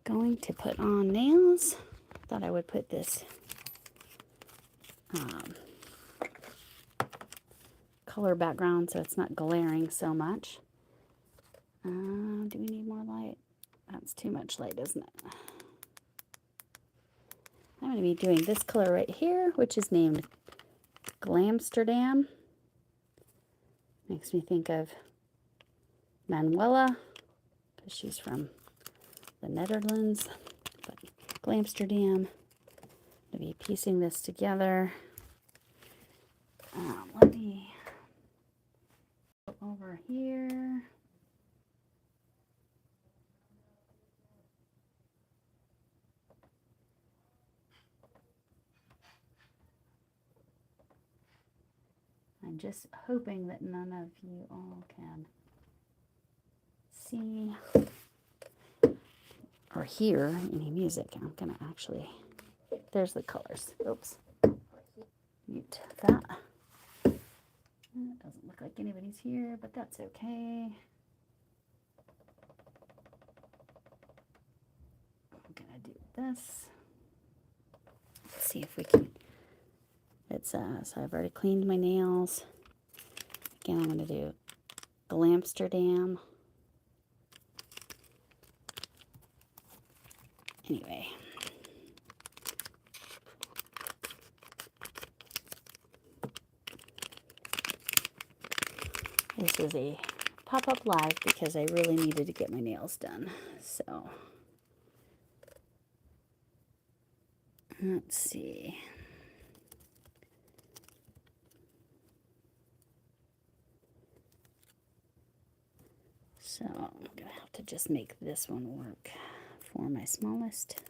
going to put on nails. Thought I would put this color background so it's not glaring so much. Do we need more light? That's too much light, isn't it? I'm going to be doing this color right here, which is named Glamsterdam. Makes me think of Manuela, because she's from the Netherlands. But Glamsterdam. I'll be piecing this together. Let me go over here. I'm just hoping that none of you all can see or hear any music. I'm gonna actually, there's the colors. Oops. Mute that. It doesn't look like anybody's here, but that's okay. I'm gonna do this. Let's see if we can. It's so I've already cleaned my nails. Again, I'm gonna do Glamsterdam. Anyway. This is a pop-up live because I really needed to get my nails done. So, let's see. So, I'm going to have to just make this one work for my smallest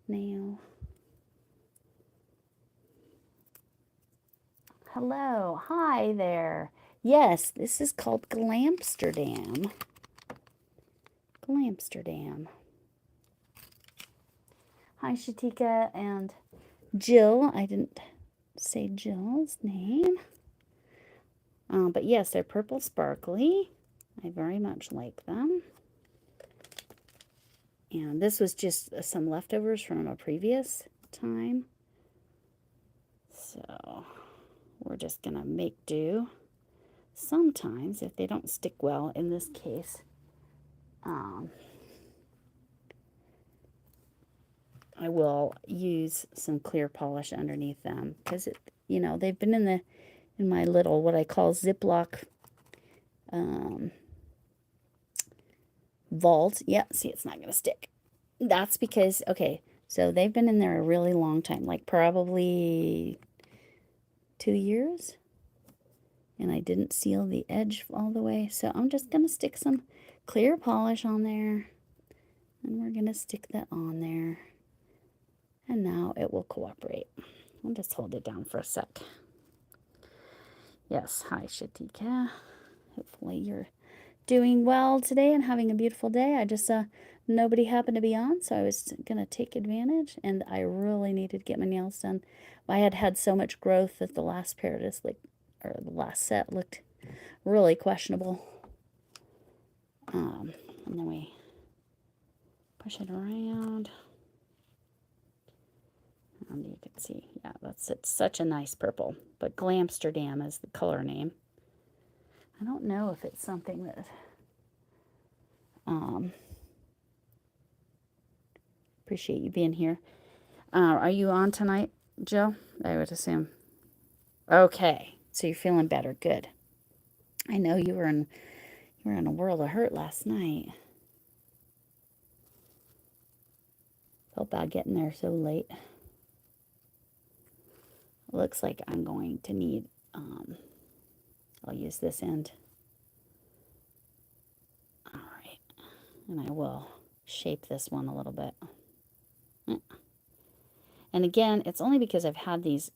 nail. Hello. Hi there. Yes, this is called Glamsterdam. Glamsterdam. Hi, Shatika and Jill. I didn't say Jill's name. But yes, they're purple sparkly. I very much like them. And this was just some leftovers from a previous time. So we're just going to make do. Sometimes, if they don't stick well, in this case, I will use some clear polish underneath them because you know, they've been in my little what I call Ziploc vault. Yeah, see, it's not going to stick. That's because, okay, so they've been in there a really long time, like probably 2 years. And I didn't seal the edge all the way. So I'm just going to stick some clear polish on there. And we're going to stick that on there. And now it will cooperate. I'll just hold it down for a sec. Yes, hi Shatika. Hopefully you're doing well today and having a beautiful day. I just nobody happened to be on, so I was going to take advantage. And I really needed to get my nails done. I had had so much growth that the last pair just or the last set looked really questionable. And then we push it around. And you can see, yeah, it's such a nice purple. But Glamsterdam is the color name. I don't know if it's something that appreciate you being here. Are you on tonight, Jill? I would assume. Okay, so you're feeling better. Good. I know you were in a world of hurt last night. Felt bad getting there so late. It looks like I'm going to need, I'll use this end. All right, and I will shape this one a little bit. And again, it's only because I've had these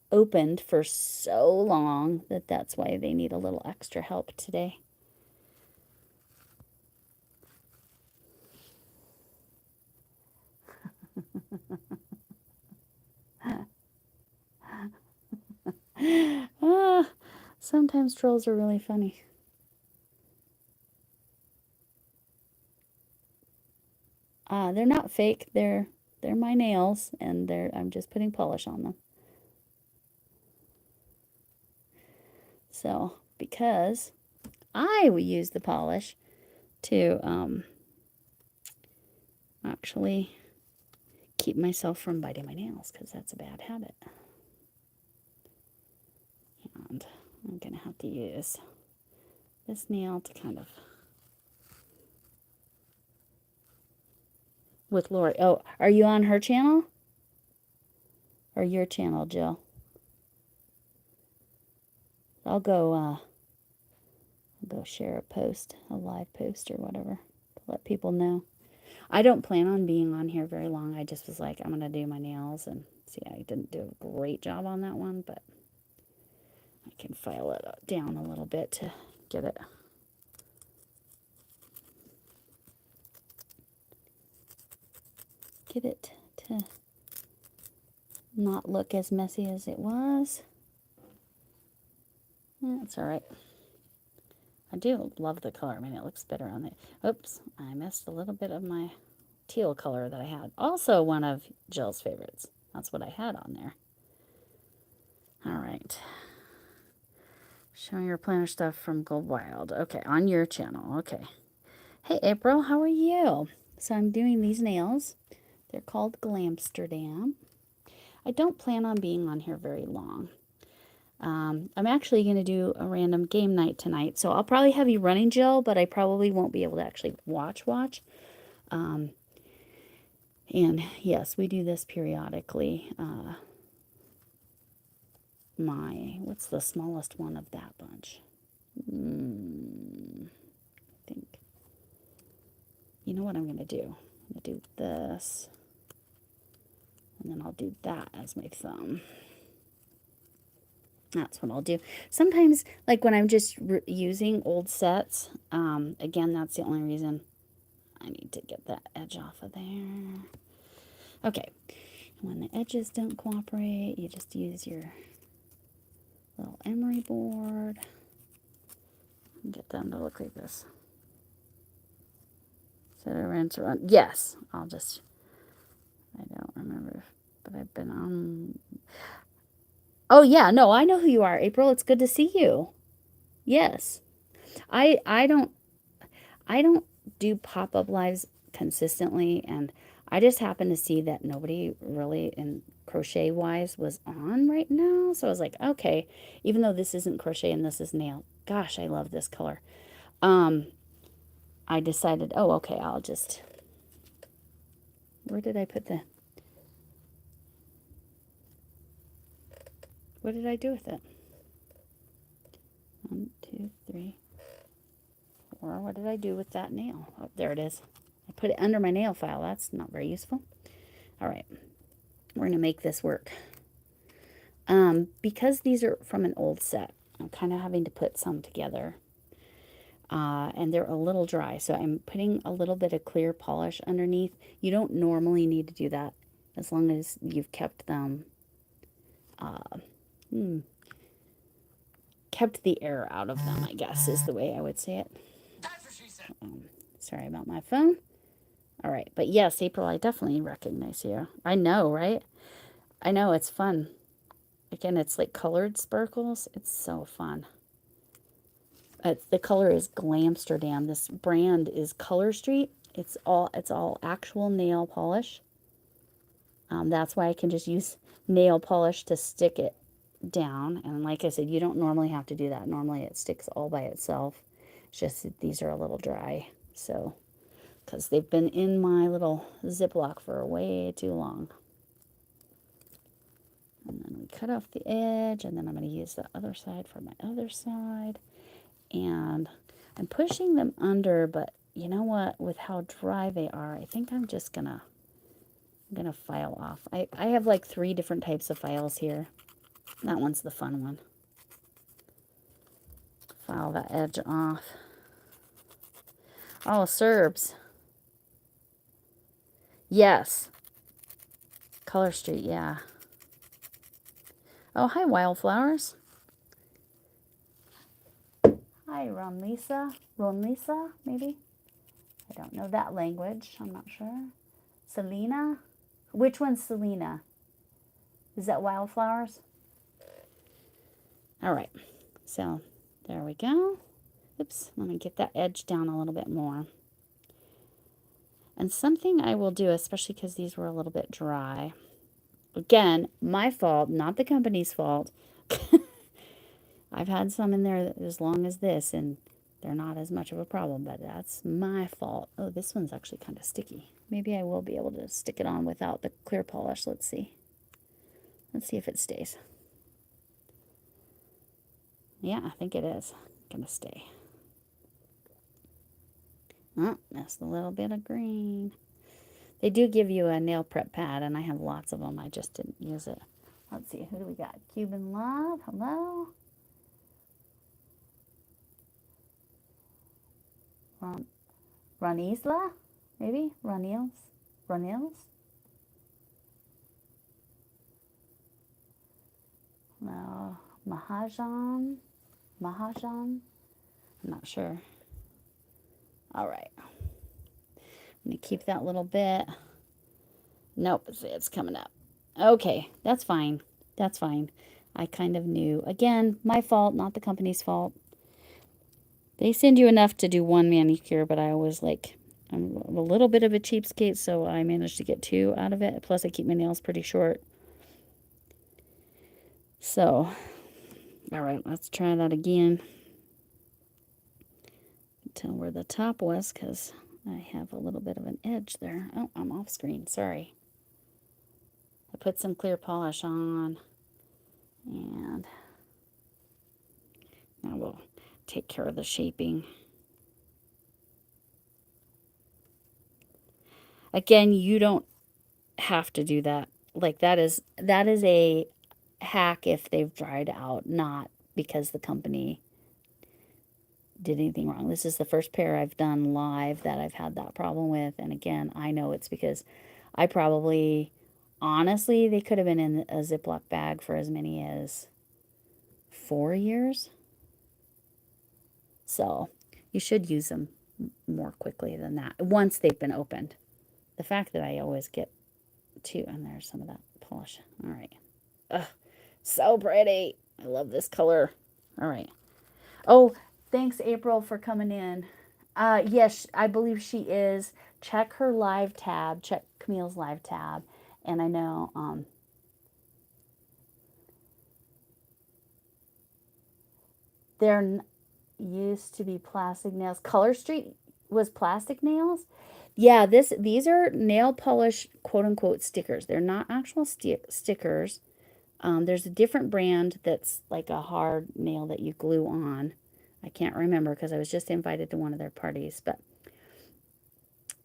opened for so long that's why they need a little extra help today. Sometimes trolls are really funny. They're not fake. They're my nails, and I'm just putting polish on them. So, because I will use the polish to actually keep myself from biting my nails, because that's a bad habit. And I'm going to have to use this nail to kind of... With Lori. Oh, are you on her channel? Or your channel, Jill? I'll go share a post, a live post or whatever, to let people know. I don't plan on being on here very long. I just was like, I'm going to do my nails, and see, I didn't do a great job on that one, but I can file it down a little bit to get it to not look as messy as it was. That's all right. I do love the color. I mean, it looks better on the... Oops, I missed a little bit of my teal color that I had. Also one of Jill's favorites. That's what I had on there. All right. Showing your planner stuff from Gold Wild. Okay, on your channel. Okay. Hey, April, how are you? So I'm doing these nails. They're called Glamsterdam. I don't plan on being on here very long. I'm actually going to do a random game night tonight, so I'll probably have you running, Jill, but I probably won't be able to actually watch. And yes, we do this periodically. What's the smallest one of that bunch? I think, you know what I'm going to do? I'm going to do this, and then I'll do that as my thumb. That's what I'll do. Sometimes, like when I'm just using old sets, again, that's the only reason I need to get that edge off of there. Okay, when the edges don't cooperate, you just use your little emery board and get them to look like this. So to rinse around. Yes, I don't remember, but I've been on... Oh yeah, no, I know who you are, April. It's good to see you. Yes. I don't do pop-up lives consistently, and I just happened to see that nobody really in crochet wise was on right now, so I was like, okay, even though this isn't crochet and this is nail, gosh, I love this color. I decided, oh, okay, I'll just... Where did I put the... What did I do with it? 1, 2, 3, 4. What did I do with that nail? Oh, there it is. I put it under my nail file. That's not very useful. All right. We're going to make this work. Because these are from an old set, I'm kind of having to put some together. And they're a little dry, so I'm putting a little bit of clear polish underneath. You don't normally need to do that as long as you've kept them... kept the air out of them, I guess, is the way I would say it. That's what she said. Sorry about my phone. All right, but yes, April, I definitely recognize you. I know, right? I know, it's fun. Again, it's like colored sparkles. It's so fun. The color is Glamsterdam. This brand is Color Street. It's all actual nail polish. That's why I can just use nail polish to stick it down. And like I said, you don't normally have to do that. Normally it sticks all by itself. It's just that these are a little dry. So, because they've been in my little Ziploc for way too long. And then we cut off the edge, and then I'm going to use the other side for my other side. And I'm pushing them under, but you know what? With how dry they are, I think I'm just going to file off. I have like 3 different types of files here. That one's the fun one. File that edge off. Oh, Serbs. Yes. Color Street, yeah. Oh, hi, Wildflowers. Hi, Ron Lisa, maybe? I don't know that language. I'm not sure. Selena? Which one's Selena? Is that Wildflowers? All right. So there we go. Oops. Let me get that edge down a little bit more. And something I will do, especially because these were a little bit dry. Again, my fault, not the company's fault. I've had some in there as long as this, and they're not as much of a problem, but that's my fault. Oh, this one's actually kind of sticky. Maybe I will be able to stick it on without the clear polish. Let's see. Let's see if it stays. Yeah, I think it is going to stay. Oh, that's a little bit of green. They do give you a nail prep pad, and I have lots of them. I just didn't use it. Let's see. Who do we got? Cuban Love. Hello. Ranisla? Maybe? Ranils? No. Mahajan? I'm not sure. All right. I'm going to keep that little bit. Nope, it's coming up. Okay, that's fine. That's fine. I kind of knew. Again, my fault, not the company's fault. They send you enough to do one manicure, but I always I'm a little bit of a cheapskate, so I managed to get 2 out of it. Plus, I keep my nails pretty short. So, all right, let's try that again. Tell where the top was, because I have a little bit of an edge there. Oh, I'm off screen. Sorry. I put some clear polish on, and I will take care of the shaping. Again, you don't have to do that. Like that is a hack if they've dried out, not because the company did anything wrong. This is the first pair I've done live that I've had that problem with. And again, I know it's because I probably, honestly, they could have been in a Ziploc bag for as many as 4 years. So you should use them more quickly than that once they've been opened. The fact that I always get 2, and there's some of that polish. All right. Ugh, so pretty. I love this color. All right. Oh, thanks, April, for coming in. Yes, I believe she is. Check her live tab. Check Camille's live tab. And I know there used to be plastic nails. Color Street was plastic nails. Yeah, these are nail polish quote unquote stickers. They're not actual stickers. There's a different brand that's like a hard nail that you glue on. I can't remember because I was just invited to one of their parties, but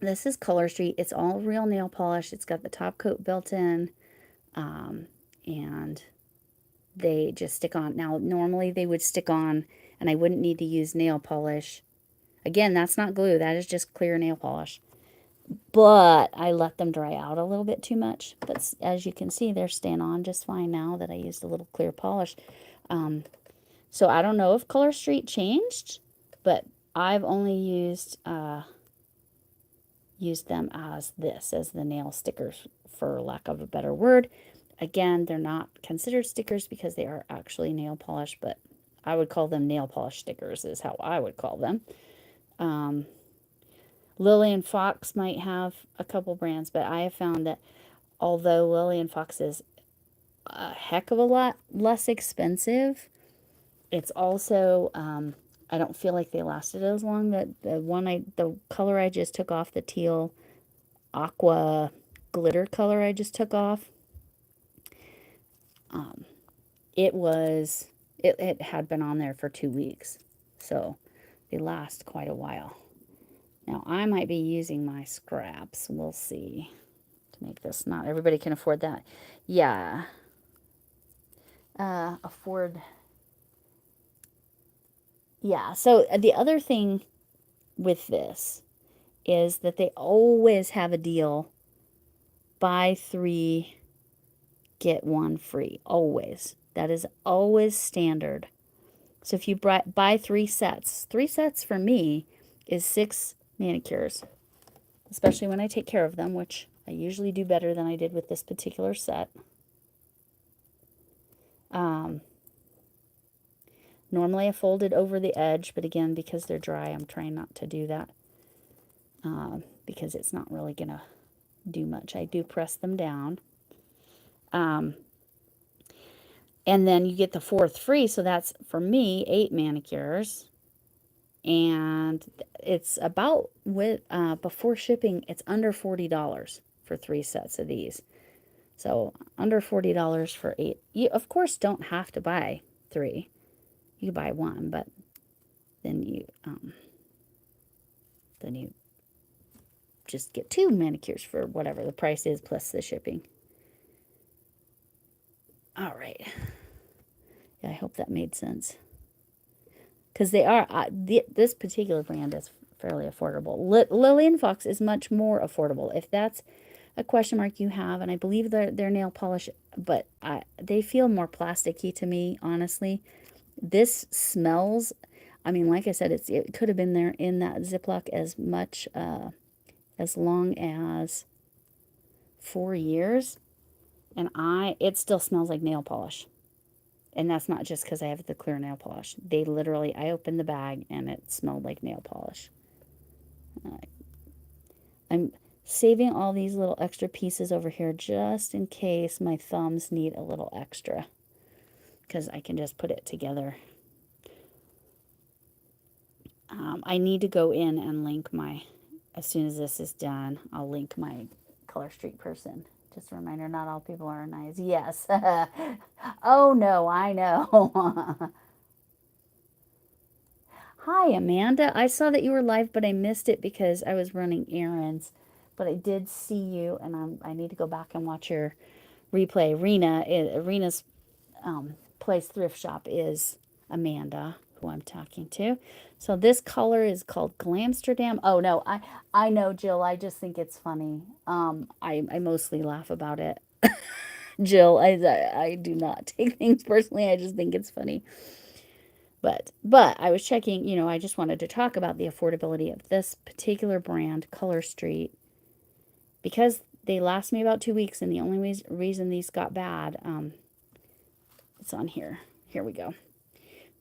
this is Color Street. It's all real nail polish. It's got the top coat built in, and they just stick on. Now, normally they would stick on, and I wouldn't need to use nail polish. Again, that's not glue. That is just clear nail polish. But I let them dry out a little bit too much. But as you can see, they're staying on just fine now that I used a little clear polish. So I don't know if Color Street changed, but I've only used them as the nail stickers, for lack of a better word. Again, they're not considered stickers because they are actually nail polish, but I would call them nail polish stickers is how I would call them. Lily and Fox might have a couple brands, but I have found that although Lily and Fox is a heck of a lot less expensive, it's also I don't feel like they lasted as long. The color I just took off, the teal aqua glitter color I just took off, it had been on there for 2 weeks, so they last quite a while. Now I might be using my scraps. We'll see, to make this. Not everybody can afford that. Yeah, afford. Yeah. So the other thing with this is that they always have a deal: buy 3, get 1 free. Always. That is always standard. So if you buy 3 sets, 3 sets for me is 6 manicures, especially when I take care of them, which I usually do better than I did with this particular set. Normally I fold it over the edge, but again, because they're dry, I'm trying not to do that because it's not really going to do much. I do press them down. And then you get the 4th free, so that's, for me, 8 manicures. And it's about, with before shipping, it's under $40 for 3 sets of these. So under $40 for 8. You, of course, don't have to buy 3. You buy 1, but then you just get 2 manicures for whatever the price is plus the shipping. All right. Yeah, I hope that made sense. Because they are, this particular brand is fairly affordable. Lillian Fox is much more affordable. If that's a question mark you have, and I believe they're nail polish, but they feel more plasticky to me, honestly. This smells, I mean, like I said, it could have been there in that Ziploc as much, as long as 4 years, and it still smells like nail polish. And that's not just because I have the clear nail polish. They literally, I opened the bag and it smelled like nail polish. I'm saving all these little extra pieces over here just in case my thumbs need a little extra, because I can just put it together. I need to go in and link as soon as this is done, I'll link my Color Street person. Just a reminder, not all people are nice. Yes. Oh, no, I know. Hi, Amanda. I saw that you were live, but I missed it because I was running errands. But I did see you, and I need to go back and watch your replay. Rena's place thrift shop is Amanda, who I'm talking to. So this color is called Glamsterdam. Oh, no, I know, Jill. I just think it's funny. I mostly laugh about it. Jill, I do not take things personally. I just think it's funny. But I was checking, I just wanted to talk about the affordability of this particular brand, Color Street, because they last me about 2 weeks, and the only reason these got bad, it's on here. Here we go.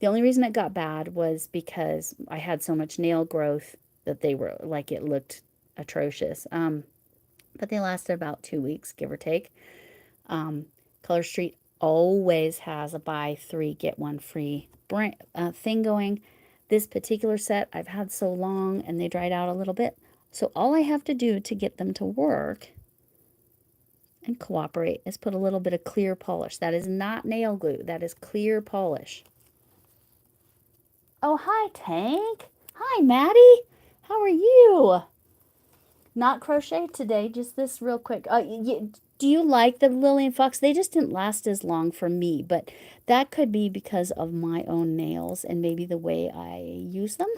The only reason it got bad was because I had so much nail growth that they were, like, it looked atrocious. But they lasted about 2 weeks, give or take. Color Street always has a buy 3, get 1 free thing going. This particular set I've had so long, and they dried out a little bit. So all I have to do to get them to work and cooperate is put a little bit of clear polish. That is not nail glue. That is clear polish. Oh, hi, Tank. Hi, Maddie. How are you? Not crochet today, just this real quick. Do you like the Lillian Fox? They just didn't last as long for me, but that could be because of my own nails and maybe the way I use them.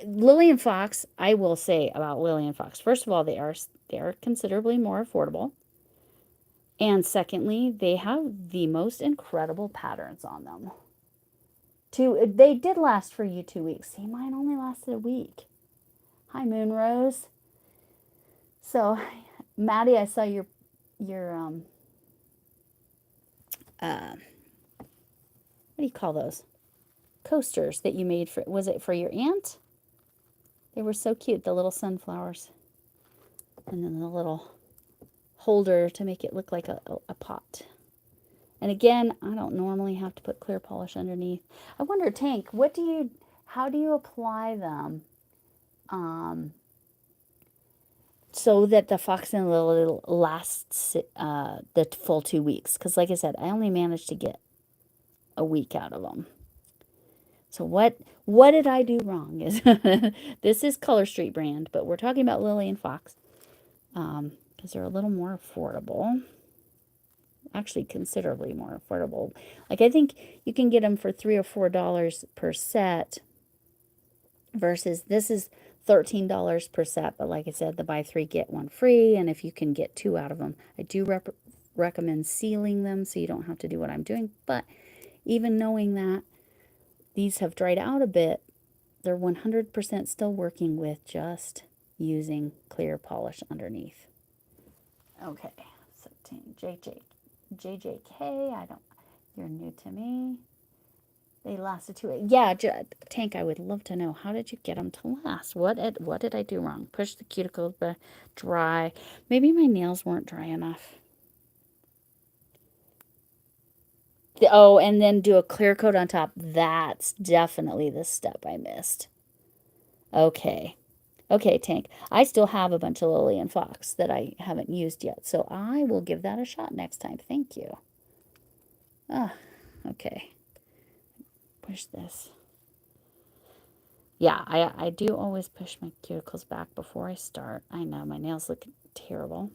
Lillian Fox, I will say about Lillian Fox, first of all, they are considerably more affordable. And secondly, they have the most incredible patterns on them. They did last for you 2 weeks. See, mine only lasted a week. Hi, Moonrose. So, Maddie, I saw your what do you call those? Coasters that you made for, was it for your aunt? They were so cute, the little sunflowers. And then the little holder to make it look like a pot. And again, I don't normally have to put clear polish underneath. I wonder, Tank, how do you apply them so that the Fox and Lily lasts the full 2 weeks? Because like I said, I only managed to get a week out of them. So what did I do wrong? Is this is Color Street brand, but we're talking about Lillian Fox because they're a little more affordable. Actually, considerably more affordable. Like, I think you can get them for $3 or $4 per set versus this is $13 per set. But like I said, the buy 3, get 1 free. And if you can get 2 out of them, I do recommend sealing them so you don't have to do what I'm doing. But even knowing that these have dried out a bit, they're 100% still working with just using clear polish underneath. Okay, so JJK, I don't, you're new to me. They lasted 2 weeks. Yeah, Tank, I would love to know, how did you get them to last? What did I do wrong? Push the cuticles back, dry. Maybe my nails weren't dry enough. Oh, and then do a clear coat on top. That's definitely the step I missed. Okay. Okay, Tank. I still have a bunch of Lily and Fox that I haven't used yet, so I will give that a shot next time. Thank you. Ah, okay. Push this. Yeah, I do always push my cuticles back before I start. I know, my nails look terrible.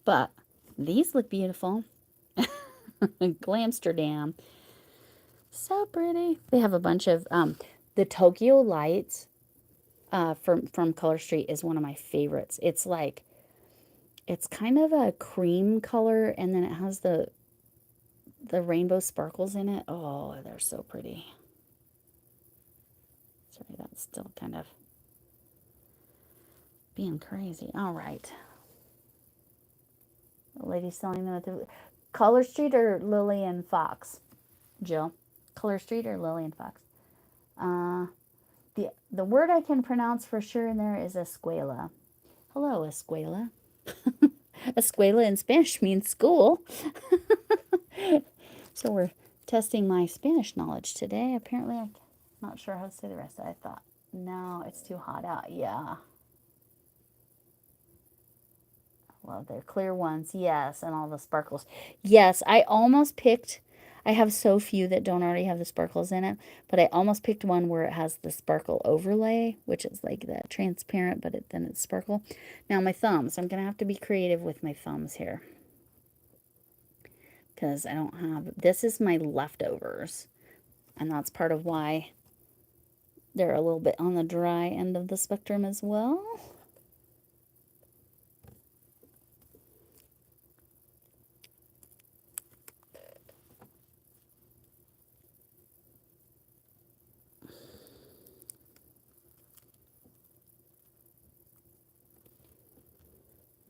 But these look beautiful. Glamsterdam. So pretty. They have a bunch of, the Tokyo Lights from Color Street is one of my favorites. It's like, it's kind of a cream color, and then it has the rainbow sparkles in it. Oh, they're so pretty. Sorry, that's still kind of being crazy. All right. The lady selling them at the Color Street or Lily and Fox? Jill, Color Street or Lily and Fox? The word I can pronounce for sure in there is escuela. Hello, escuela. Escuela in Spanish means school. So we're testing my Spanish knowledge today. Apparently, I'm not sure how to say the rest. I thought, no, it's too hot out. Yeah. Well, they're clear ones. Yes, and all the sparkles. Yes, I almost picked, I have so few that don't already have the sparkles in it, but I almost picked one where it has the sparkle overlay, which is like that transparent, but then it's sparkle. Now my thumbs, I'm going to have to be creative with my thumbs here, because I don't have, this is my leftovers, and that's part of why they're a little bit on the dry end of the spectrum as well.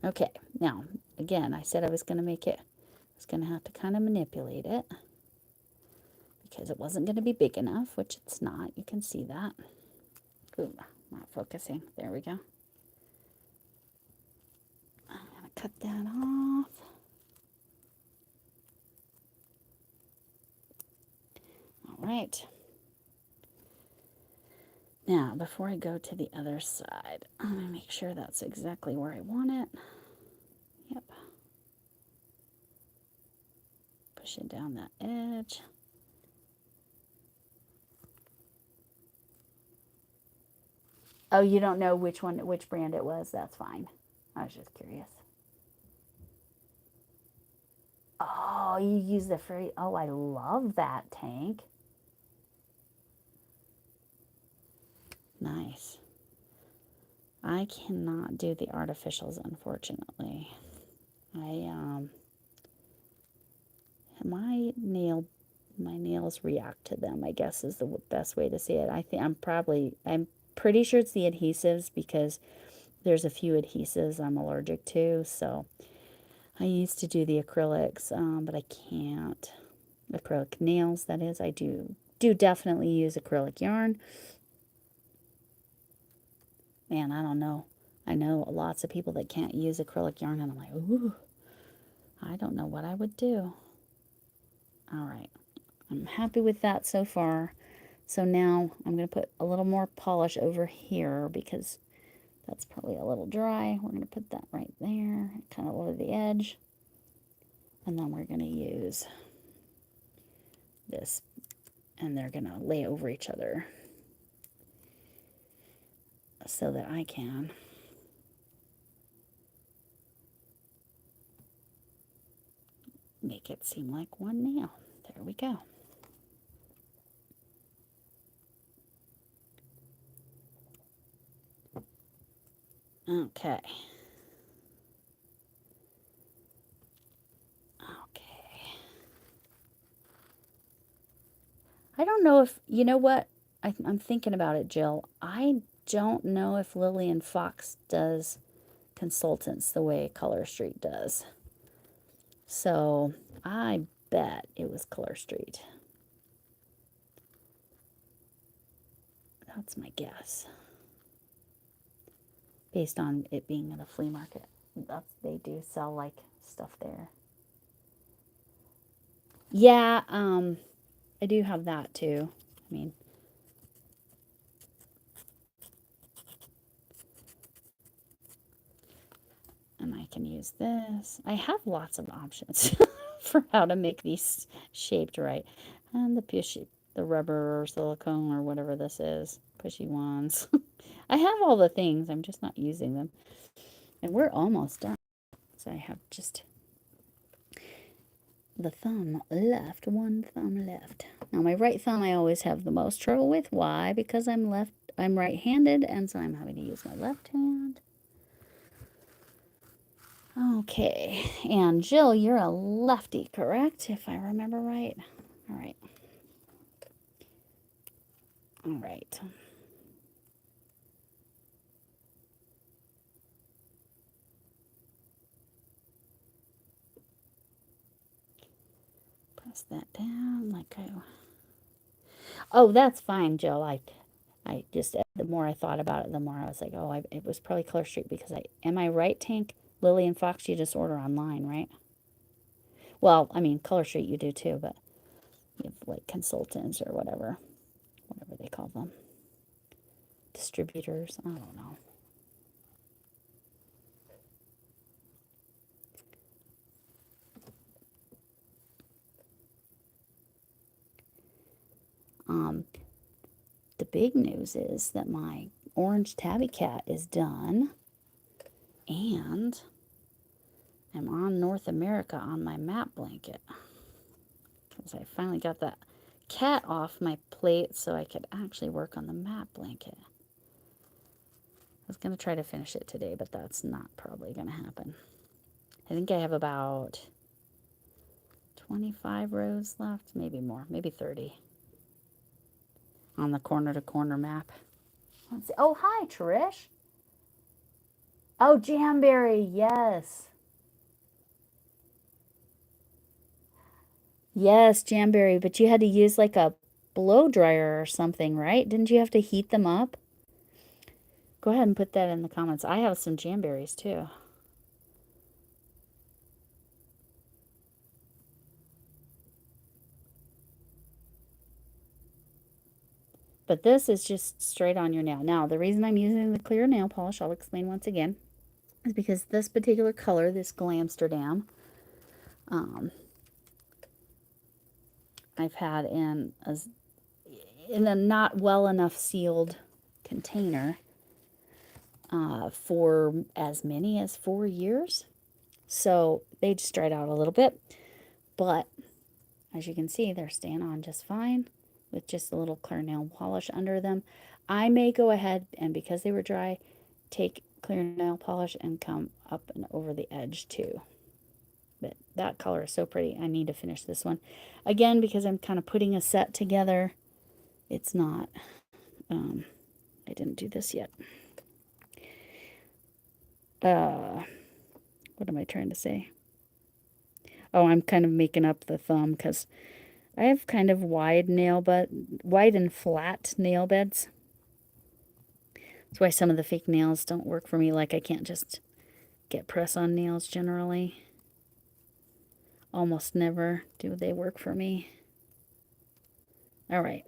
Okay, now, again, I said I was going to make it, I was going to have to kind of manipulate it, because it wasn't going to be big enough, which it's not. You can see that. Ooh, not focusing. There we go. I'm going to cut that off. All right. Now, before I go to the other side, I'm going to make sure that's exactly where I want it. Yep. Push it down that edge. Oh, you don't know which brand it was? That's fine. I was just curious. Oh, you use the free. Oh, I love that, Tank. Nice. I cannot do the artificials, unfortunately. My nails react to them, I guess is the best way to say it. I'm pretty sure it's the adhesives, because there's a few adhesives I'm allergic to. So I used to do the acrylics, but I can't. Acrylic nails, that is. I do definitely use acrylic yarn. Man, I don't know. I know lots of people that can't use acrylic yarn, and I'm like, ooh, I don't know what I would do. All right. I'm happy with that so far. So now I'm going to put a little more polish over here, because that's probably a little dry. We're going to put that right there, kind of over the edge. And then we're going to use this, and they're going to lay over each other so that I can make it seem like one nail. There we go. Okay. Okay. I don't know if, you know what? I'm thinking about it, Jill. I don't know if Lillian Fox does consultants the way Color Street does. So I bet it was Color Street. That's my guess. Based on it being at a flea market. They do sell like stuff there. Yeah, I do have that too. I mean, and I can use this. I have lots of options for how to make these shaped right. And the rubber or silicone or whatever this is, pushy ones. I have all the things, I'm just not using them. And we're almost done. So I have just the thumb left, one thumb left. Now my right thumb I always have the most trouble with. Why? Because I'm right-handed, and so I'm having to use my left hand. Okay, and Jill, you're a lefty, correct? If I remember right. All right. All right. Press that down like I... Oh, that's fine, Jill. I just, the more I thought about it, the more I was like, oh, it was probably Color Street because am I right, Tank? Lillian Fox, you just order online, right? Well, I mean, Color Street you do too, but you have like consultants or whatever they call them. Distributors, I don't know. The big news is that my orange tabby cat is done, and I'm on North America on my map blanket. Because I finally got that cat off my plate so I could actually work on the map blanket. I was going to try to finish it today, but that's not probably going to happen. I think I have about 25 rows left, maybe more, maybe 30 on the corner-to-corner map. Let's see. Oh, hi, Trish. Oh, Jamberry, yes. Yes, Jamberry, but you had to use like a blow dryer or something, right? Didn't you have to heat them up? Go ahead and put that in the comments. I have some Jamberries too. But this is just straight on your nail. Now, the reason I'm using the clear nail polish, I'll explain once again, is because this particular color, this Glamsterdam, I've had in a not well enough sealed container for as many as 4 years. So they just dried out a little bit, but as you can see, they're staying on just fine with just a little clear nail polish under them. I may go ahead and, because they were dry, take clear nail polish and come up and over the edge too. But that color is so pretty. I need to finish this one. Again, because I'm kind of putting a set together, it's not, I didn't do this yet. What am I trying to say? Oh, I'm kind of making up the thumb because I have kind of wide and flat nail beds. That's why some of the fake nails don't work for me. Like I can't just get press-on nails generally. Almost never do they work for me. All right.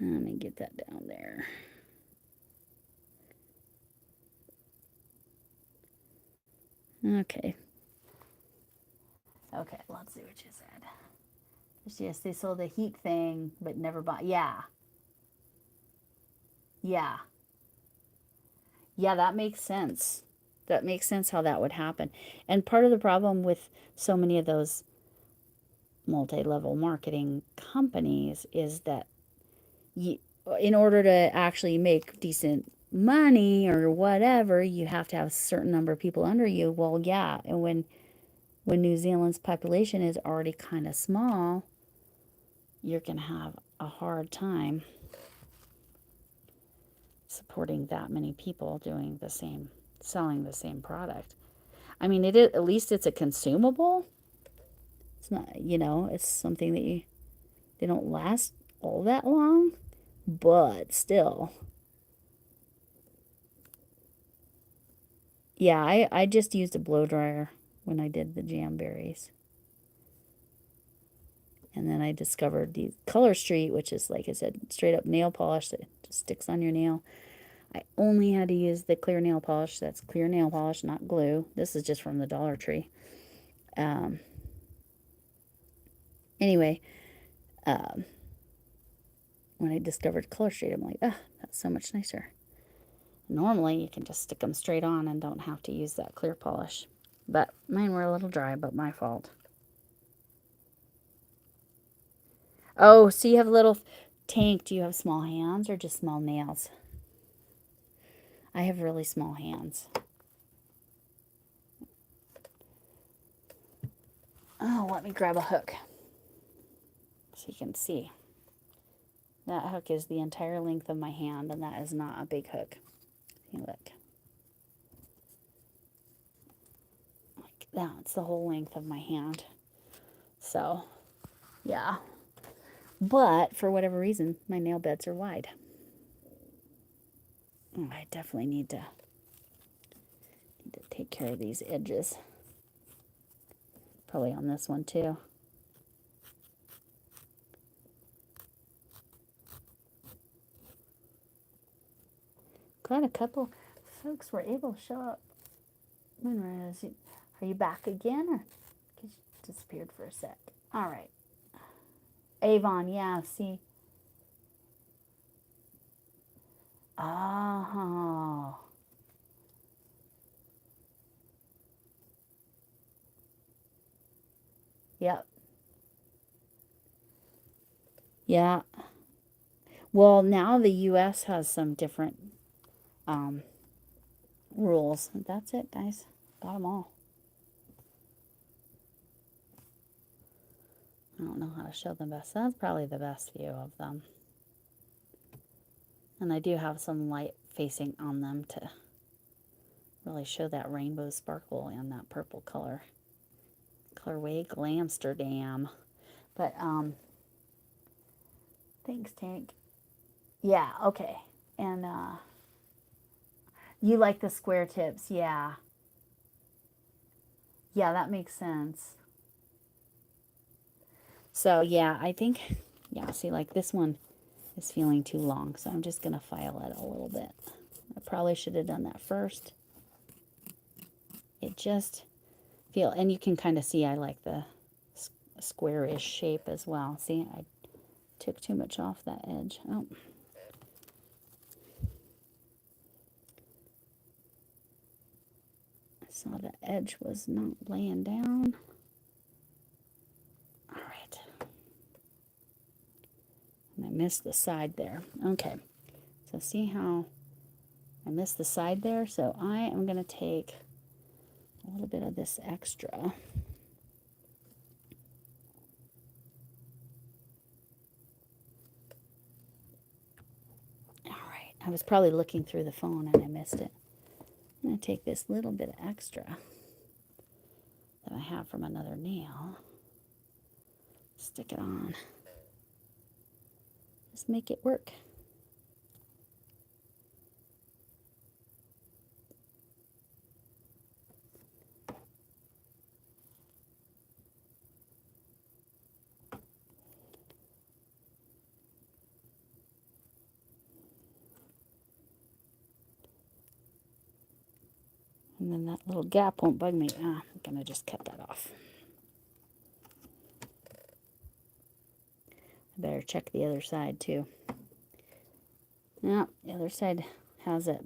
Let me get that down there. Okay. Okay, let's see what you said. Yes, they sold the heat thing, but never bought. Yeah. Yeah. Yeah, that makes sense. That makes sense how that would happen. And part of the problem with so many of those multi-level marketing companies is that in order to actually make decent money or whatever, you have to have a certain number of people under you. Well, yeah, and when when New Zealand's population is already kind of small, you're going to have a hard time supporting that many people doing the same, selling the same product. I mean, at least it's a consumable. It's not, you know, it's something that they don't last all that long, but still. Yeah, I just used a blow dryer when I did the jamberries. And then I discovered the Color Street, which is, like I said, straight up nail polish that just sticks on your nail. I only had to use the clear nail polish. That's clear nail polish, not glue. This is just from the Dollar Tree. Anyway, when I discovered Color Street, I'm like, oh, that's so much nicer. Normally, you can just stick them straight on and don't have to use that clear polish. But mine were a little dry, but my fault. Oh, so you have a little tank. Do you have small hands or just small nails? I have really small hands. Oh, let me grab a hook so you can see. That hook is the entire length of my hand, and that is not a big hook. See, look. Like that's the whole length of my hand. So, yeah. But for whatever reason, my nail beds are wide. Oh, I definitely need to take care of these edges. Probably on this one too. Glad a couple folks were able to show up. Moonrise, are you back again, or you disappeared for a sec? All right. Avon, yeah, see. Oh. Yep. Yeah. Well, now the U.S. has some different rules. That's it, guys. Got them all. I don't know how to show them best. That's probably the best view of them. And I do have some light facing on them to really show that rainbow sparkle and that purple color. Colorway Glamsterdam. But, thanks, Tank. Yeah, okay. And, you like the square tips, yeah. Yeah, that makes sense. So, yeah, I think, yeah, see, like this one is feeling too long, so I'm just going to file it a little bit. I probably should have done that first. It just feel, and you can kind of see I like the square-ish shape as well. See, I took too much off that edge. Oh. I saw the edge was not laying down. All right. And I missed the side there. Okay. So see how I missed the side there? So I am going to take a little bit of this extra. All right. I was probably looking through the phone and I missed it. I'm going to take this little bit of extra that I have from another nail. Stick it on. Just make it work. And then that little gap won't bug me. I'm going to just cut that off. I better check the other side too. Yeah, the other side has it.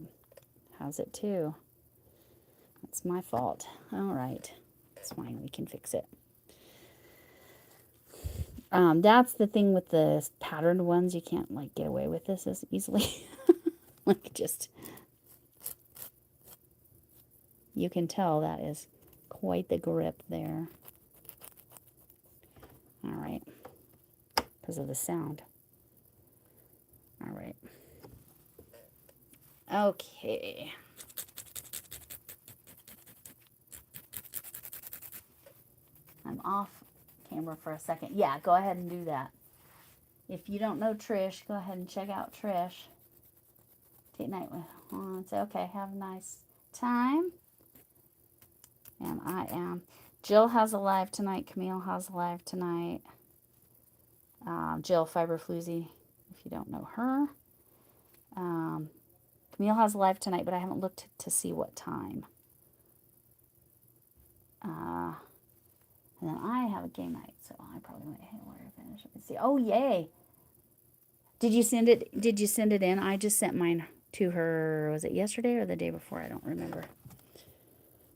Has it too. That's my fault. All right. It's fine. We can fix it. That's the thing with the patterned ones. You can't like get away with this as easily. Like just, you can tell that is quite the grip there. All right. Because of the sound. All right. Okay. I'm off camera for a second. Yeah, go ahead and do that. If you don't know Trish, go ahead and check out Trish. Date night with it's okay. Have a nice time. And I am. Jill has a live tonight. Camille has a live tonight. Jill Fiberfloozy, if you don't know her. Camille has a live tonight, but I haven't looked to see what time. And then I have a game night, so I probably might finish. Let's see. Oh, yay! Did you send it? Did you send it in? I just sent mine to her. Was it yesterday or the day before? I don't remember.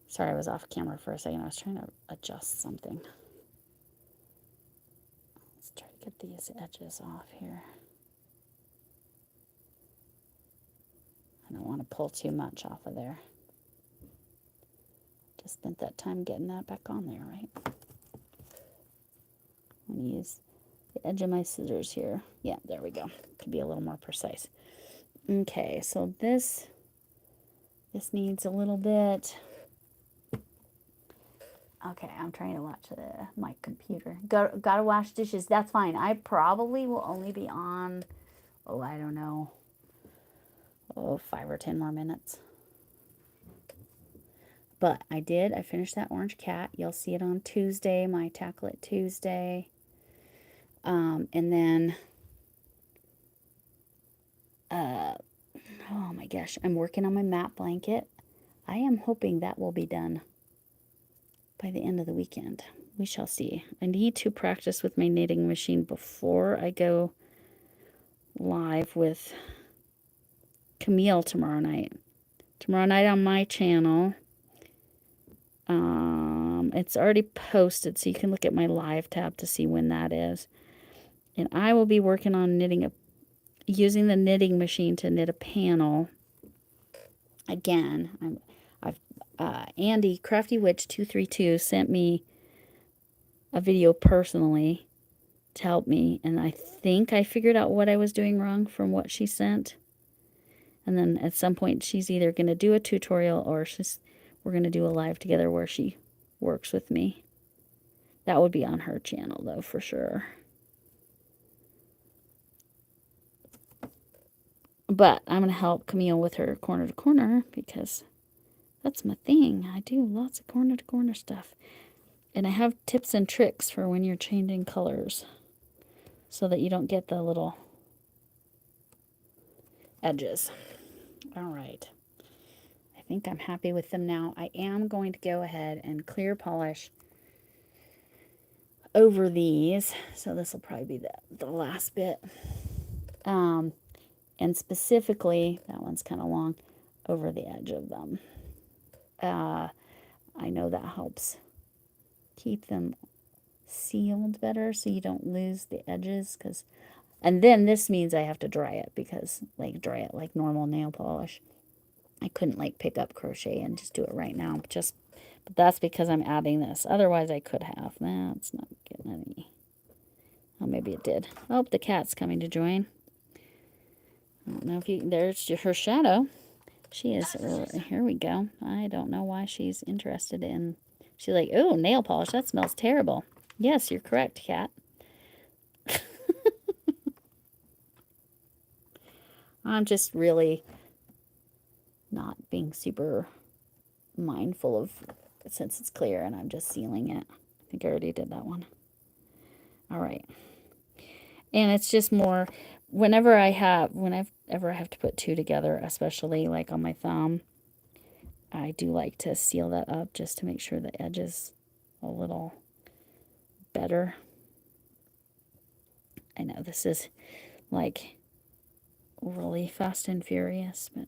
Sorry, I was off camera for a second. I was trying to adjust something. Let's try to get these edges off here. I don't want to pull too much off of there. Just spent that time getting that back on there, right? I'm going to use the edge of my scissors here. Yeah, there we go. To be a little more precise. Okay, so this needs a little bit. Okay, I'm trying to watch my computer. Gotta wash dishes. That's fine. I probably will only be on, I don't know, 5 or 10 more minutes. But I finished that orange cat. You'll see it on Tuesday, my Tackle It Tuesday. And then, oh my gosh, I'm working on my mat blanket. I am hoping that will be done by the end of the weekend. We shall see. I need to practice with my knitting machine before I go live with Camille tomorrow night. Tomorrow night on my channel. It's already posted, so you can look at my live tab to see when that is. And I will be working on using the knitting machine to knit a panel. Again, Andy Crafty Witch 232 sent me a video personally to help me, and I think I figured out what I was doing wrong from what she sent. And then at some point she's either going to do a tutorial or we're going to do a live together where she works with me. That would be on her channel though, for sure. But I'm going to help Camille with her corner to corner because that's my thing. I do lots of corner to corner stuff. And I have tips and tricks for when you're changing colors so that you don't get the little edges. All right. I think I'm happy with them now. I am going to go ahead and clear polish over these. So this will probably be the last bit. And specifically, that one's kind of long, over the edge of them. I know that helps keep them sealed better so you don't lose the edges. And then this means I have to dry it because, dry it like normal nail polish. I couldn't, pick up crochet and just do it right now. But that's because I'm adding this. Otherwise, I could have. That's not getting any. Oh, maybe it did. Oh, the cat's coming to join. I don't know if there's her shadow. She is, here we go. I don't know why she's interested in, she's like, oh, nail polish, that smells terrible. Yes, you're correct, cat. I'm just really not being super mindful of, since it's clear and I'm just sealing it. I think I already did that one. All right. And it's just more, whenever I have to put two together, especially like on my thumb, I do like to seal that up just to make sure the edge is a little better. I know this is like really fast and furious, but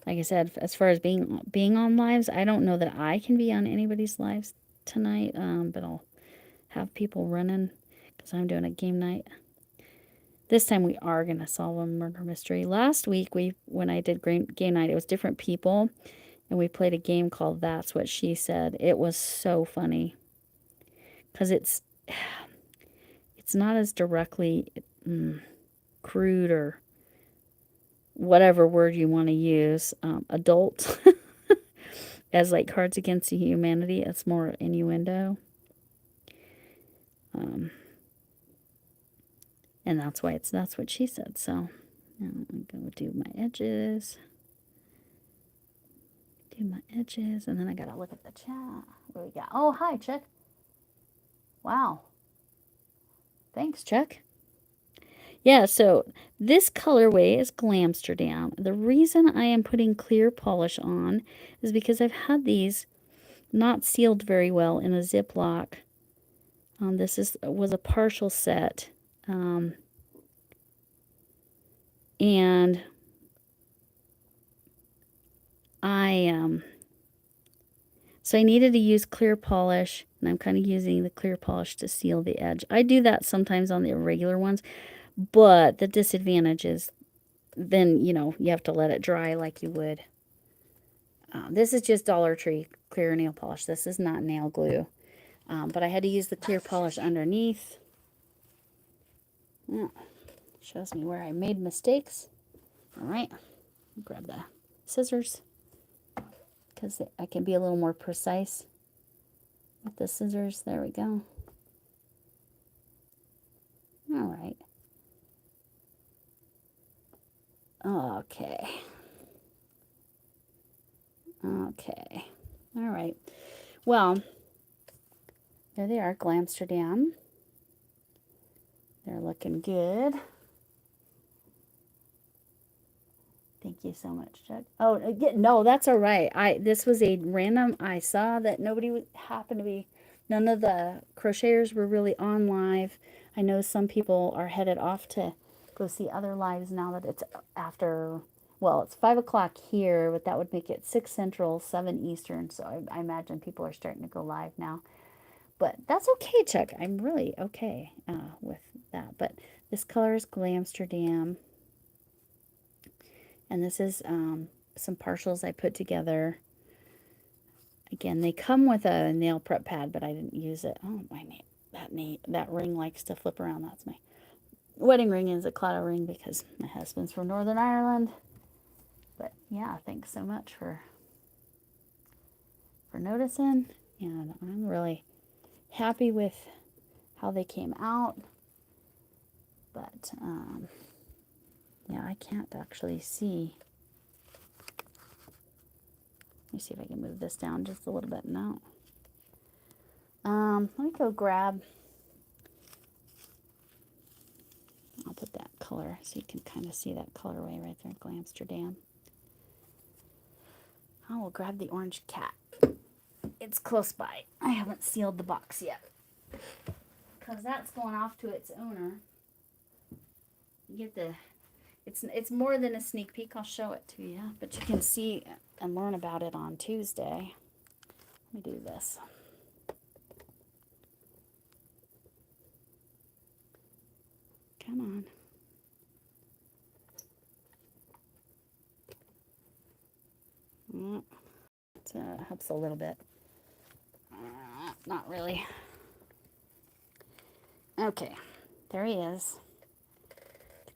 like I said, as far as being on lives, I don't know that I can be on anybody's lives tonight, but I'll have people running because I'm doing a game night. This time we are going to solve a murder mystery. Last week, when I did game night, it was different people, and we played a game called That's What She Said. It was so funny because it's not as directly crude or whatever word you want to use, adult, as like Cards Against Humanity. It's more innuendo. And that's why That's What She Said. So now I'm going to do my edges. And then I got to look at the chat. What do we got? Oh, hi, Chuck. Wow. Thanks, Chuck. Yeah, so this colorway is Glamsterdam. The reason I am putting clear polish on is because I've had these not sealed very well in a Ziploc. This was a partial set. And so I needed to use clear polish, and I'm kind of using the clear polish to seal the edge. I do that sometimes on the regular ones, but the disadvantage is then, you have to let it dry like you would. This is just Dollar Tree clear nail polish. This is not nail glue. But I had to use the clear polish underneath. Shows me where I made mistakes. All right, grab the scissors because I can be a little more precise with the scissors. There we go. All right. Okay. All right. Well, there they are, Glamsterdam. They're looking good. Thank you so much, Chuck. Oh, no, that's all right. This was a random. I saw that happened to be. None of the crocheters were really on live. I know some people are headed off to go see other lives now that it's after. Well, it's 5 o'clock here, but that would make it 6 Central, 7 Eastern. So I imagine people are starting to go live now. But that's okay, Chuck. I'm really okay with that. But this color is Glamsterdam. And this is some partials I put together. Again, they come with a nail prep pad, but I didn't use it. Oh, that ring likes to flip around. That's my wedding ring. Is a Claddagh ring because my husband's from Northern Ireland. But yeah, thanks so much for noticing. And I'm really happy with how they came out. But yeah, I can't actually see. Let me see if I can move this down just a little bit. No. Let me go grab. I'll put that color so you can kind of see that colorway right there, Glamsterdam. I will grab the orange cat. It's close by. I haven't sealed the box yet because that's going off to its owner. You get the. It's more than a sneak peek. I'll show it to you, but you can see and learn about it on Tuesday. Let me do this. Come on. It helps a little bit. Not really. Okay, there he is.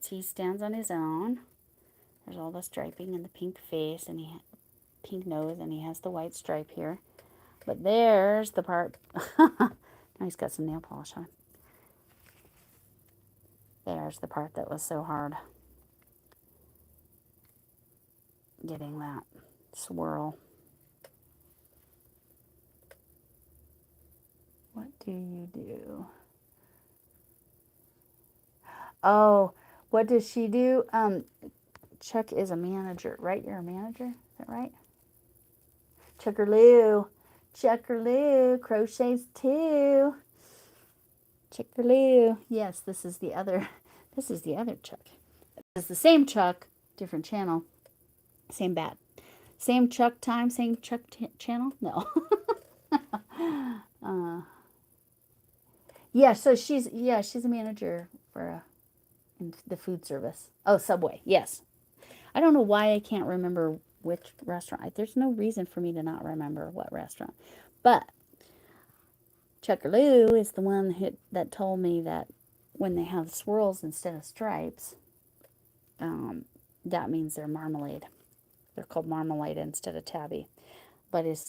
He stands on his own. There's all the striping and the pink face and pink nose, and he has the white stripe here. But there's the part. Now he's got some nail polish on. There's the part that was so hard. Getting that swirl. What do you do? Oh, what does she do? Chuck is a manager, right? You're a manager? Is that right? Chuckaroo. Crochets too. Chuckaroo. Yes, this is the other Chuck. It's the same Chuck, different channel. Same bat. Same Chuck time, same Chuck channel? No. Yeah, so she's a manager for in the food service. Oh, Subway. Yes. I don't know why I can't remember which restaurant. There's no reason for me to not remember what restaurant. But Chuckaroo is the one that told me that when they have swirls instead of stripes, that means they're marmalade. They're called marmalade instead of tabby. But his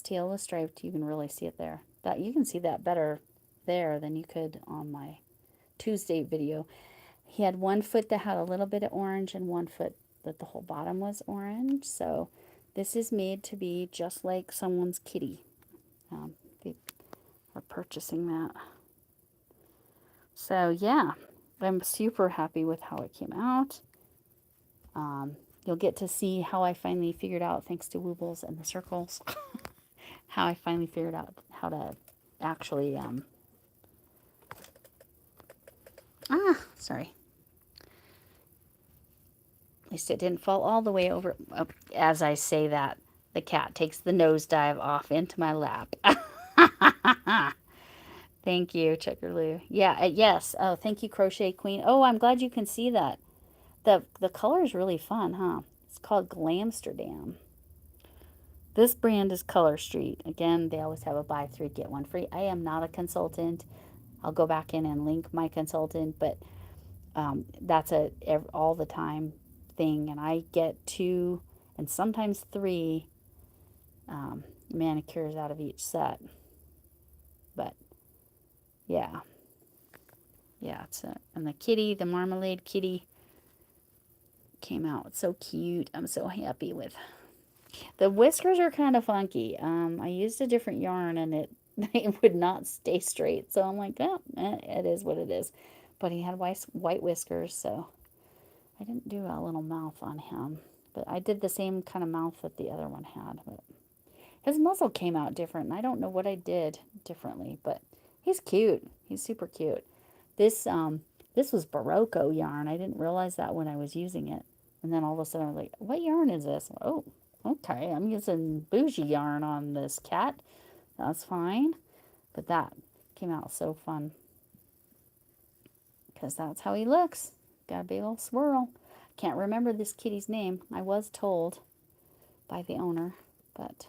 tail is striped. You can really see it there. That you can see that better there than you could on my Tuesday video. He had one foot that had a little bit of orange and one foot that the whole bottom was orange. So this is made to be just like someone's kitty. They are purchasing that. So yeah, I'm super happy with how it came out. You'll get to see how I finally figured out, thanks to Woobles and the circles, how I finally figured out how to actually, sorry. At least it didn't fall all the way over. As I say that, the cat takes the nosedive off into my lap. Thank you, Checkerloo. Yeah, yes. Oh, thank you, Crochet Queen. Oh, I'm glad you can see that. The color is really fun, huh? It's called Glamsterdam. This brand is Color Street. Again, they always have a buy three, get one free. I am not a consultant. I'll go back in and link my consultant, but that's a all the time thing. And I get 2 and sometimes 3 manicures out of each set. But yeah. Yeah, and the kitty, the marmalade kitty came out so cute. I'm so happy with. The whiskers are kind of funky. I used a different yarn and it would not stay straight. So I'm like, oh, it is what it is. But he had white whiskers, so I didn't do a little mouth on him. But I did the same kind of mouth that the other one had. But his muzzle came out different, and I don't know what I did differently. But he's cute. He's super cute. This was Barocco yarn. I didn't realize that when I was using it. And then all of a sudden I was like, what yarn is this? Oh, okay, I'm using bougie yarn on this cat. That's fine. But that came out so fun. Because that's how he looks. Got a big old swirl. Can't remember this kitty's name. I was told by the owner. But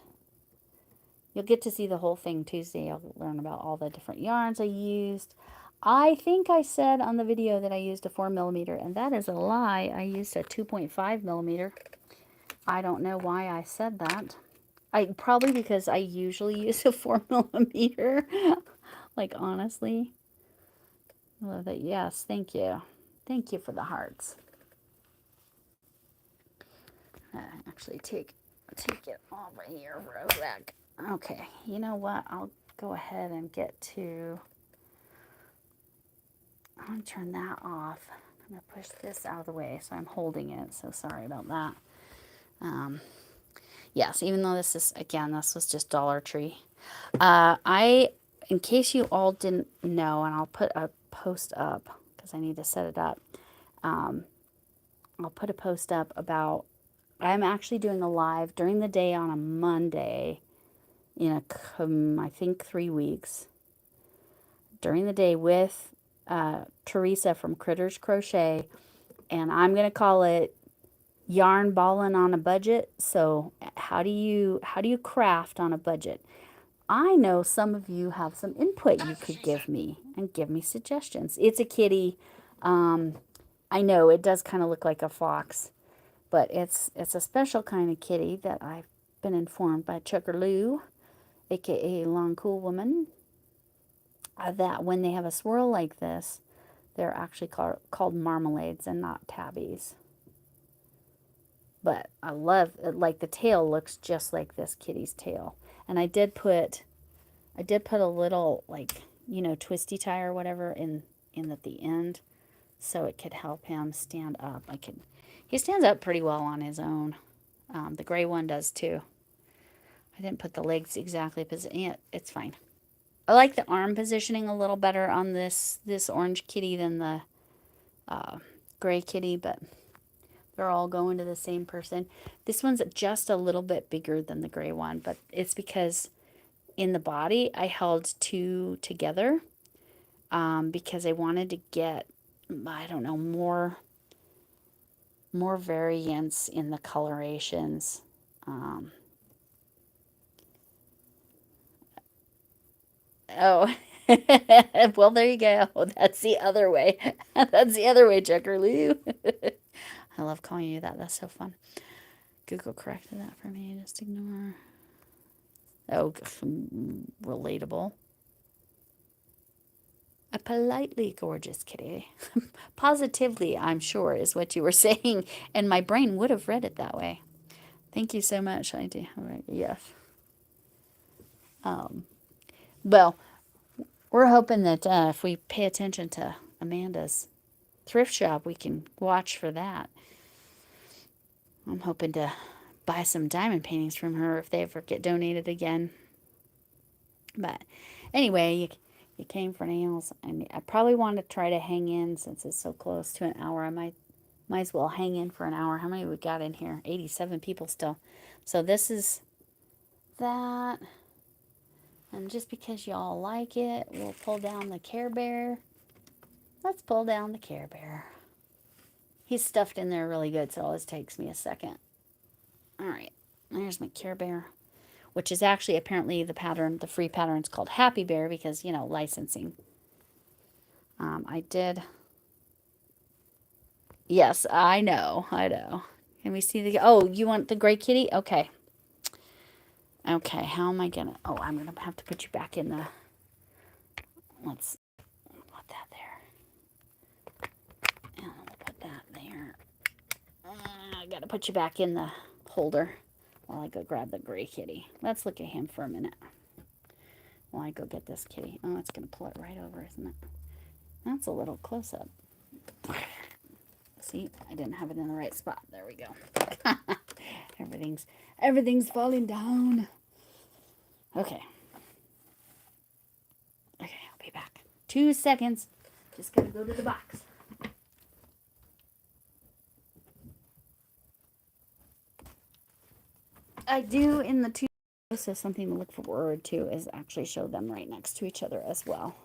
you'll get to see the whole thing Tuesday. I'll learn about all the different yarns I used. I think I said on the video that I used a 4mm, and that is a lie. I used a 2.5mm. I don't know why I said that. Probably because I usually use a 4mm. Like, honestly. I love that. Yes, thank you. Thank you for the hearts. Actually, take it over here real quick. Okay, you know what? I'll go ahead and get to... I'm going to turn that off. I'm going to push this out of the way, so I'm holding it, so sorry about that. Yes, even though this is, again, this was just Dollar Tree. In case you all didn't know, and I'll put a post up, because I need to set it up. I'll put a post up about, I'm actually doing a live during the day on a Monday in I think 3 weeks. During the day with Teresa from Critters Crochet, and I'm going to call it Yarn Ballin' on a Budget. So how do you craft on a budget? I know some of you have some input you could give me and give me suggestions. It's a kitty. I know it does kind of look like a fox, but it's a special kind of kitty that I've been informed by Chuckaroo, aka Long Cool Woman, that when they have a swirl like this, they're actually called marmalades and not tabbies. But I love it. Like, the tail looks just like this kitty's tail. And I did put a little, like, you know, twisty tie or whatever in at the end, so it could help him stand up. He stands up pretty well on his own. The gray one does too. I didn't put the legs exactly positioned. It's fine. I like the arm positioning a little better on this orange kitty than the gray kitty, but they're all going to the same person. This one's just a little bit bigger than the gray one, but it's because in the body I held 2 together because I wanted to get I don't know, more variance in the colorations. Um, oh, well, there you go. That's the other way. That's the other way, Chuckaroo. I love calling you that. That's so fun. Google corrected that for me. Just ignore. Oh, relatable. A politely gorgeous kitty. Positively, I'm sure, is what you were saying, and my brain would have read it that way. Thank you so much. I do. All right. Yes. Um, well, we're hoping that if we pay attention to Amanda's thrift shop, we can watch for that. I'm hoping to buy some diamond paintings from her if they ever get donated again. But anyway, you came for nails, and I probably want to try to hang in since it's so close to an hour. I might as well hang in for an hour. How many we got in here? 87 people still. So this is that. And just because y'all like it, we'll pull down the Care Bear. Let's pull down the Care Bear. He's stuffed in there really good, so it always takes me a second. All right, there's my Care Bear, which is actually apparently the pattern, the free pattern is called Happy Bear because, you know, licensing. I did. Yes, I know. Can we see the, oh, you want the gray kitty? Okay. Okay, how am I gonna, oh, I'm gonna have to put you back in the, let's put that there. And we'll put that there. I gotta put you back in the holder while I go grab the gray kitty. Let's look at him for a minute while I go get this kitty. Oh, it's gonna pull it right over, isn't it? That's a little close up. See, I didn't have it in the right spot. There we go. everything's falling down. Okay. Okay, I'll be back. 2 seconds. Just gotta go to the box. I do in the two. So something to look forward to is actually show them right next to each other as well.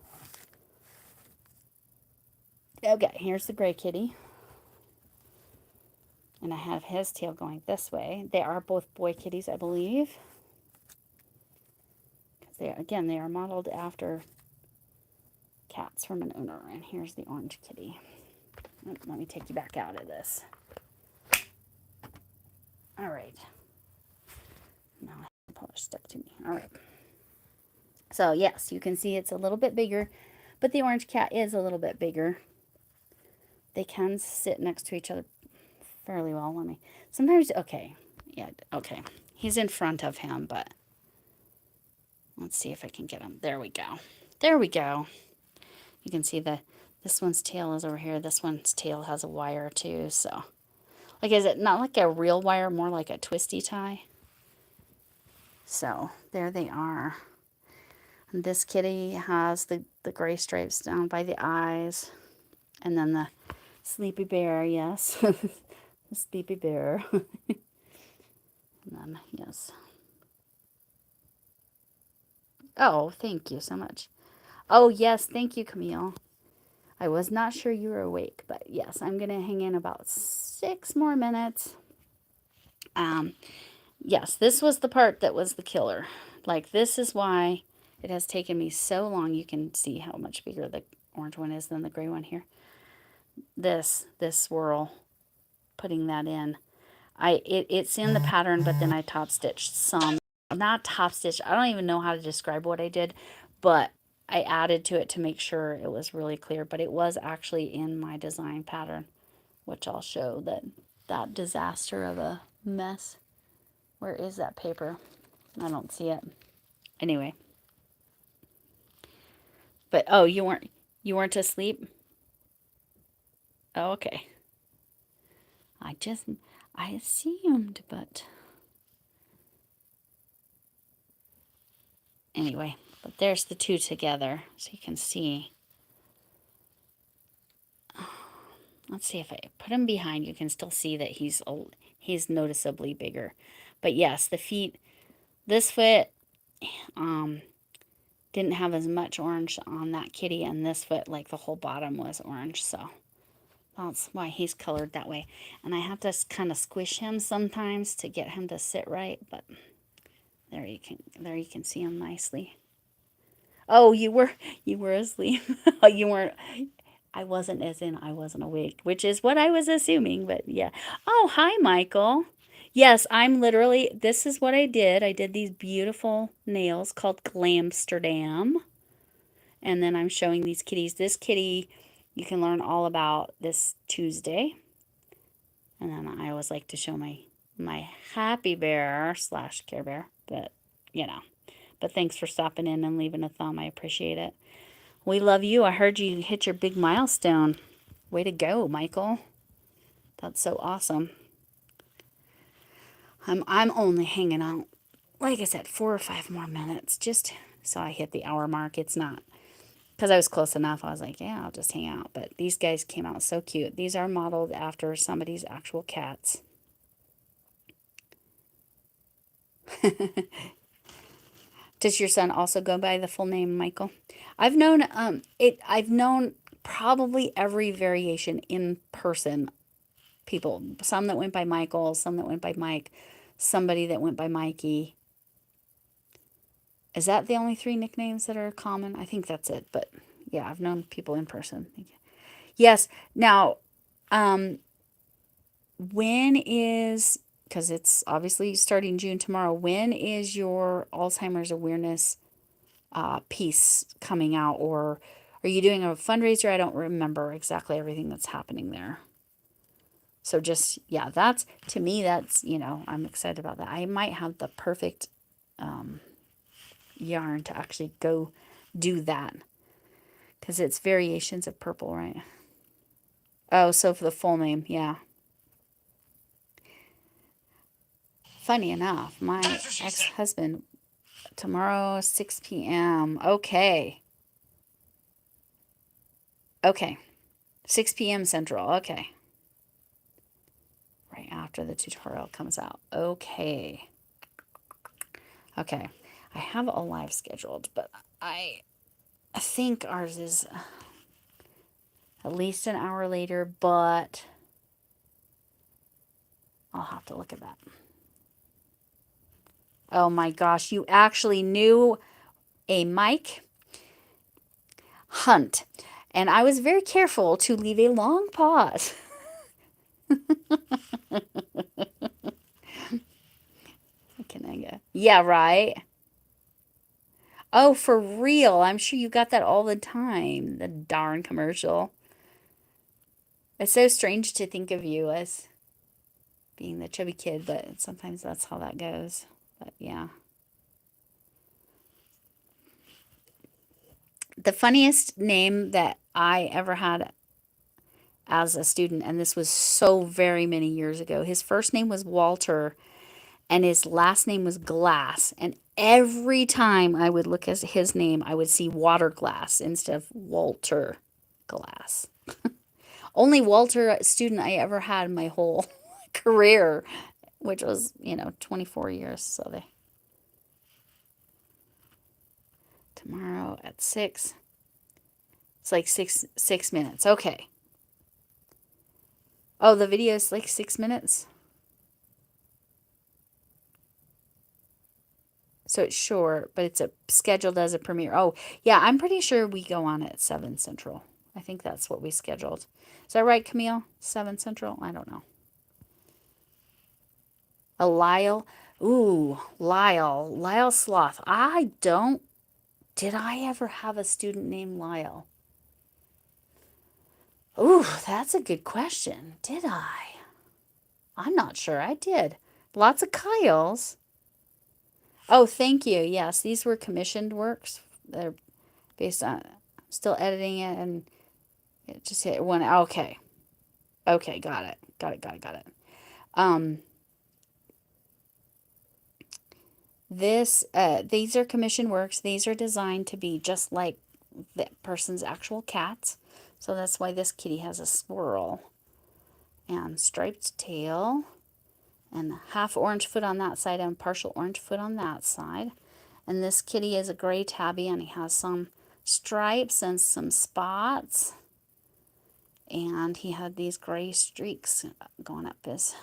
Okay, here's the gray kitty. And I have his tail going this way. They are both boy kitties, I believe. Again, they are modeled after cats from an owner. And here's the orange kitty. Let me take you back out of this. All right. Now I have polish stuck to me. All right. So yes, you can see it's a little bit bigger, but the orange cat is a little bit bigger. They can sit next to each other fairly well. Let me, sometimes, okay. Yeah, okay. He's in front of him, but let's see if I can get him. There we go. There we go. You can see this one's tail is over here. This one's tail has a wire too, so. Like, is it not like a real wire, more like a twisty tie? So, there they are. And this kitty has the gray stripes down by the eyes. And then the sleepy bear, yes. The sleepy bear. And then, yes. Oh, thank you so much. Oh, yes, thank you, Camille. I was not sure you were awake, but yes, I'm going to hang in about 6 more minutes. Yes, this was the part that was the killer. Like, this is why it has taken me so long. You can see how much bigger the orange one is than the gray one here. This swirl, putting that in. It's in the pattern, but then I top stitched some. Not top stitched. I don't even know how to describe what I did, but I added to it to make sure it was really clear. But it was actually in my design pattern, which I'll show that disaster of a mess. Where is that paper? I don't see it. Anyway. But oh, you weren't asleep? Oh, okay. I assumed, but anyway, but there's the two together, so you can see. Let's see if I put him behind, you can still see that he's noticeably bigger. But yes, the feet, this foot didn't have as much orange on that kitty, and this foot, like the whole bottom was orange, so That's why he's colored that way. And I have to kind of squish him sometimes to get him to sit right, but there you can see him nicely. Oh, you were asleep. You weren't. I wasn't, as in I wasn't awake, which is what I was assuming, but yeah. Oh, hi, Michael. Yes, I'm literally, this is what I did. I did these beautiful nails called Glamsterdam. And then I'm showing these kitties. This kitty you can learn all about this Tuesday. And then I always like to show my happy bear slash care bear. But, you know. But thanks for stopping in and leaving a thumb. I appreciate it. We love you. I heard you hit your big milestone. Way to go, Michael. That's so awesome. I'm only hanging out, like I said, 4 or 5 more minutes, just so I hit the hour mark. It's not because I was close enough. I was like, yeah, I'll just hang out. But these guys came out so cute. These are modeled after somebody's actual cats. Does your son also go by the full name Michael? I've known I've known probably every variation in person people. Some that went by Michael, some that went by Mike, somebody that went by Mikey. Is that the only 3 nicknames that are common? I think that's it. But yeah, I've known people in person. Yes. Now, when is, because it's obviously starting June tomorrow, when is your Alzheimer's awareness piece coming out? Or are you doing a fundraiser? I don't remember exactly everything that's happening there. So just, yeah, that's, to me, that's, I'm excited about that. I might have the perfect yarn to actually go do that. Because it's variations of purple, right? Oh, so for the full name, yeah. Funny enough, my ex-husband, tomorrow, 6 p.m. Okay. Okay. 6 p.m. Central. Okay. Right after the tutorial comes out. Okay. Okay. I have a live scheduled, but I think ours is at least an hour later, but I'll have to look at that. Oh my gosh, you actually knew a Mike Hunt. And I was very careful to leave a long pause. Can I go? Yeah, right. Oh, for real. I'm sure you got that all the time. The darn commercial. It's so strange to think of you as being the chubby kid, but sometimes that's how that goes. But yeah. The funniest name that I ever had as a student, and this was so very many years ago, his first name was Walter and his last name was Glass. And every time I would look at his name, I would see Water Glass instead of Walter Glass. Only Walter student I ever had in my whole career, which was, 24 years. So they tomorrow at 6. It's like 6 minutes. Okay. Oh, the video is like 6 minutes. So it's short, but it's scheduled as a premiere. Oh, yeah, I'm pretty sure we go on at 7 Central. I think that's what we scheduled. Is that right, Camille? 7 Central? I don't know. A Lyle. Ooh, Lyle. Lyle Sloth. Did I ever have a student named Lyle? Ooh, that's a good question. Did I? I'm not sure I did. Lots of Kyles. Oh, thank you. Yes, these were commissioned works. They're based on, still editing it, and it just hit one. Okay. Okay, got it. Got it, got it, got it. These are commission works. These are designed to be just like the person's actual cats. So that's why this kitty has a swirl and striped tail and half orange foot on that side and partial orange foot on that side. And this kitty is a gray tabby and he has some stripes and some spots. And he had these gray streaks going up his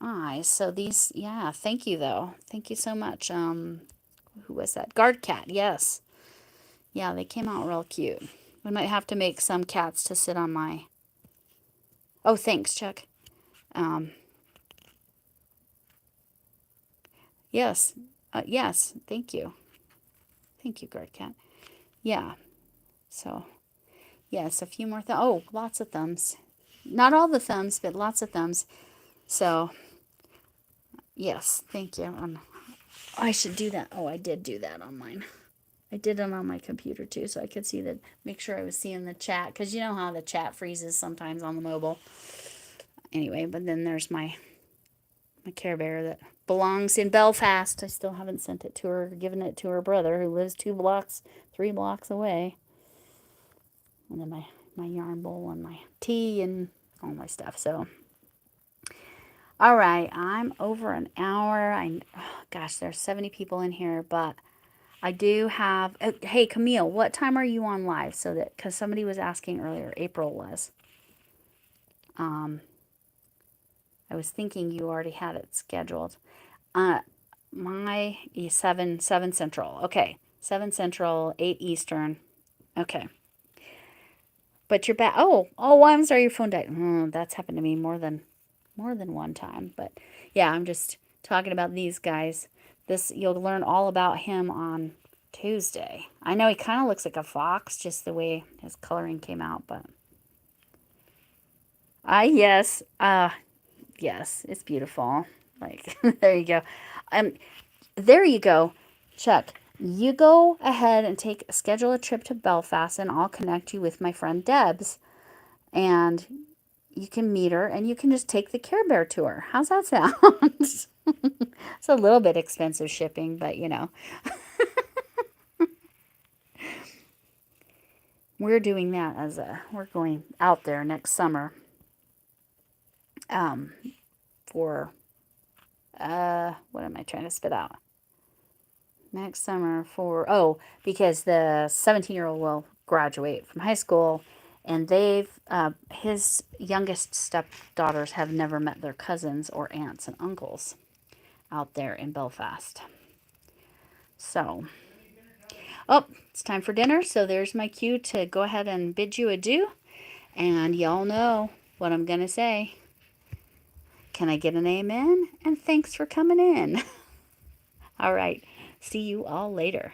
eyes. So these, yeah, thank you though. Thank you so much. Who was that? Guard cat, yes. Yeah, they came out real cute. We might have to make some cats to sit on my... Oh, thanks, Chuck. Um, yes. Yes, thank you. Thank you, guard cat. Yeah, so, yes, a few more oh, lots of thumbs. Not all the thumbs, but lots of thumbs. So, yes, thank you. I should do that. Oh, I did do that on mine. I did it on my computer too, so I could see that, make sure I was seeing the chat, because you know how the chat freezes sometimes on the mobile. Anyway, but then there's my Care Bear that belongs in Belfast. I still haven't sent it to her, given it to her brother who lives 3 blocks away. And then my yarn bowl and my tea and all my stuff. So, all right, I'm over an hour. Gosh, there's 70 people in here, but I do have, hey, Camille, what time are you on live? So that, because somebody was asking earlier, April was. I was thinking you already had it scheduled. My 7 Central. Okay, 7 Central, 8 Eastern. Okay. But you're back. Oh, I'm sorry, your phone died. That's happened to me more than one time. But yeah, I'm just talking about these guys. You'll learn all about him on Tuesday. I know he kind of looks like a fox, just the way his coloring came out, but yes. Yes, it's beautiful. Like, there you go. There you go, Chuck. You go ahead and schedule a trip to Belfast, and I'll connect you with my friend Debs, and you can meet her, and you can just take the Care Bear tour. How's that sound? It's a little bit expensive shipping, but you know. We're doing that we're going out there next summer. For what am I trying to spit out? Next summer because the 17-year-old will graduate from high school, and his youngest stepdaughters have never met their cousins or aunts and uncles out there in Belfast. So, it's time for dinner, so there's my cue to go ahead and bid you adieu, and y'all know what I'm going to say. Can I get an amen? And thanks for coming in. All right. See you all later.